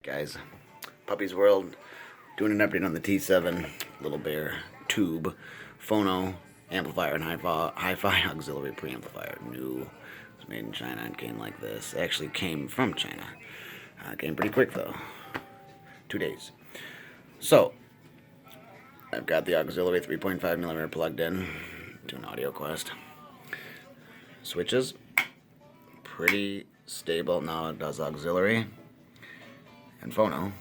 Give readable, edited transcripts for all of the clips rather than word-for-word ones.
Guys, Puppy's World, doing an update on the T7 Little Bear tube, phono, amplifier, and hi-fi auxiliary preamplifier. New, it was made in China and came like this. It actually came from China. Came pretty quick though, 2 days. So, I've got the auxiliary 3.5mm plugged in to an Audio Quest. Switches, pretty stable. Now it does auxiliary and phono.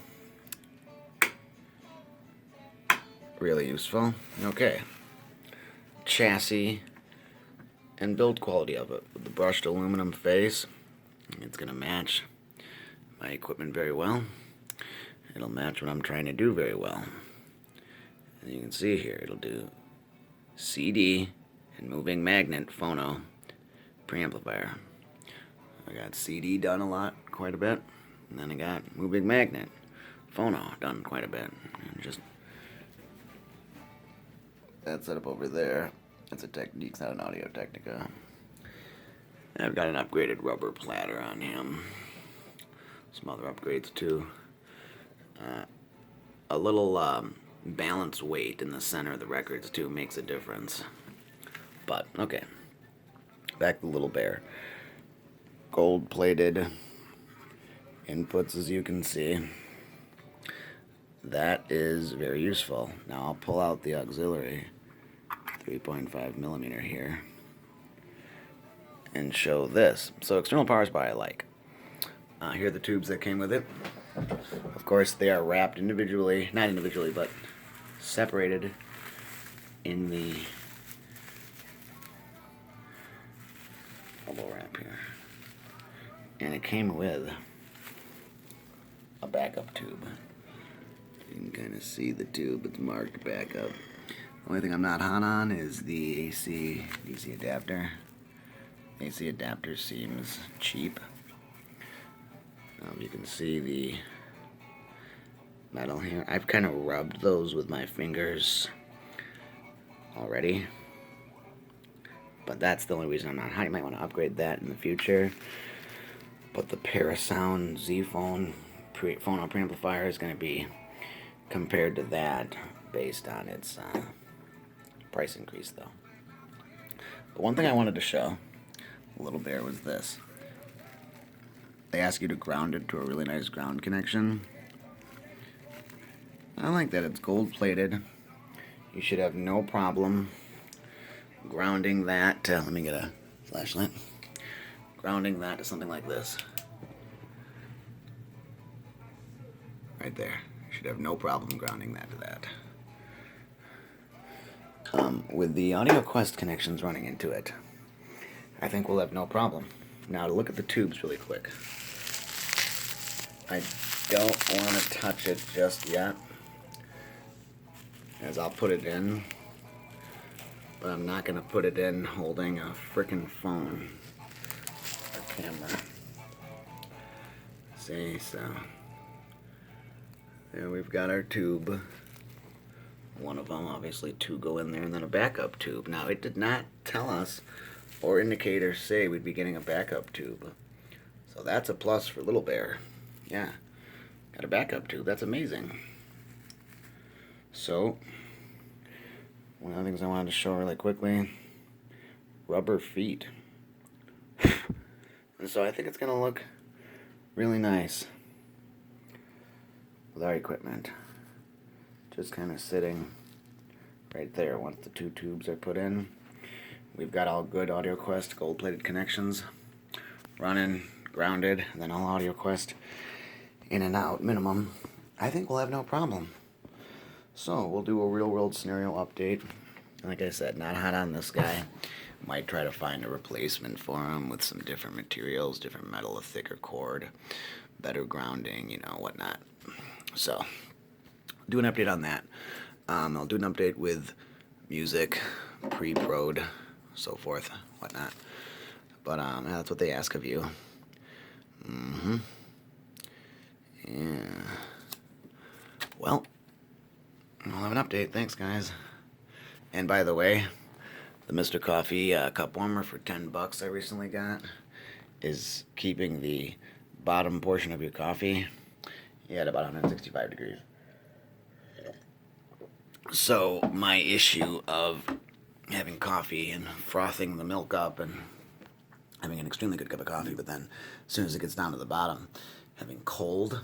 Really useful. Okay. Chassis and build quality of it. With the brushed aluminum face, it's going to match my equipment very well. It'll match what I'm trying to do very well. And you can see here, it'll do CD and moving magnet phono preamplifier. I got CD done a lot, quite a bit. And then I got moving magnet phono done quite a bit. And just that setup over there, that's a Technique's, not an Audio Technica. And I've got an upgraded rubber platter on him. Some other upgrades too. A little balance weight in the center of the records too makes a difference. But okay, back to the Little Bear. Gold-plated inputs, as you can see. That is very useful. Now I'll pull out the auxiliary 3.5mm here and show this. So external power supply I like. Here are the tubes that came with it. Of course, they are wrapped individually, not individually, but separated in the bubble wrap here. And it came with a backup tube. You can kind of see the tube, it's marked backup. The only thing I'm not hot on is the AC DC adapter. AC adapter seems cheap. You can see the metal here. I've kind of rubbed those with my fingers already, but that's the only reason I'm not hot. You might want to upgrade that in the future. But the Parasound Z-Phone phono preamplifier is going to be compared to that based on its price increase, though. But one thing I wanted to show Little Bear was this. They ask you to ground it to a really nice ground connection. I like that it's gold-plated. You should have no problem grounding that to, let me get a flashlight. Grounding that to something like this. Right there. You should have no problem grounding that to that. With the Audio Quest connections running into it, I think we'll have no problem. Now to look at the tubes really quick. I don't want to touch it just yet, as I'll put it in, but I'm not going to put it in holding a frickin' phone or camera. See, so there we've got our tube. One of them, obviously two go in there, and then a backup tube. Now it did not tell us or indicate or say we'd be getting a backup tube, so that's a plus for Little Bear. Yeah, got a backup tube. That's amazing. So, one of the things I wanted to show really quickly, rubber feet. And so I think it's going to look really nice with our equipment. Just kind of sitting right there once the two tubes are put in. We've got all good Audio Quest gold-plated connections running, grounded, and then all Audio Quest in and out minimum. I think we'll have no problem. So we'll do a real-world scenario update. Like I said, not hot on this guy. Might try to find a replacement for him with some different materials, different metal, a thicker cord, better grounding, you know, whatnot. So, do an update on that. I'll do an update with music, pre-prod, so forth, whatnot. But yeah, that's what they ask of you. Yeah. Well, I'll have an update. Thanks, guys. And by the way, the Mr. Coffee cup warmer for $10 I recently got is keeping the bottom portion of your coffee Yeah, at about 165 degrees. So my issue of having coffee and frothing the milk up and having an extremely good cup of coffee, but then as soon as it gets down to the bottom, having cold,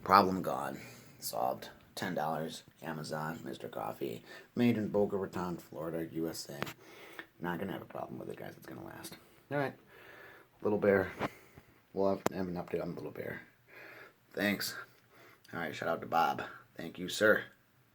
problem gone. Solved. $10, Amazon, Mr. Coffee, made in Boca Raton, Florida, USA. Not gonna have a problem with it, guys. It's gonna last. All right, Little Bear. We'll have an update on Little Bear. Thanks. All right, shout out to Bob. Thank you, sir.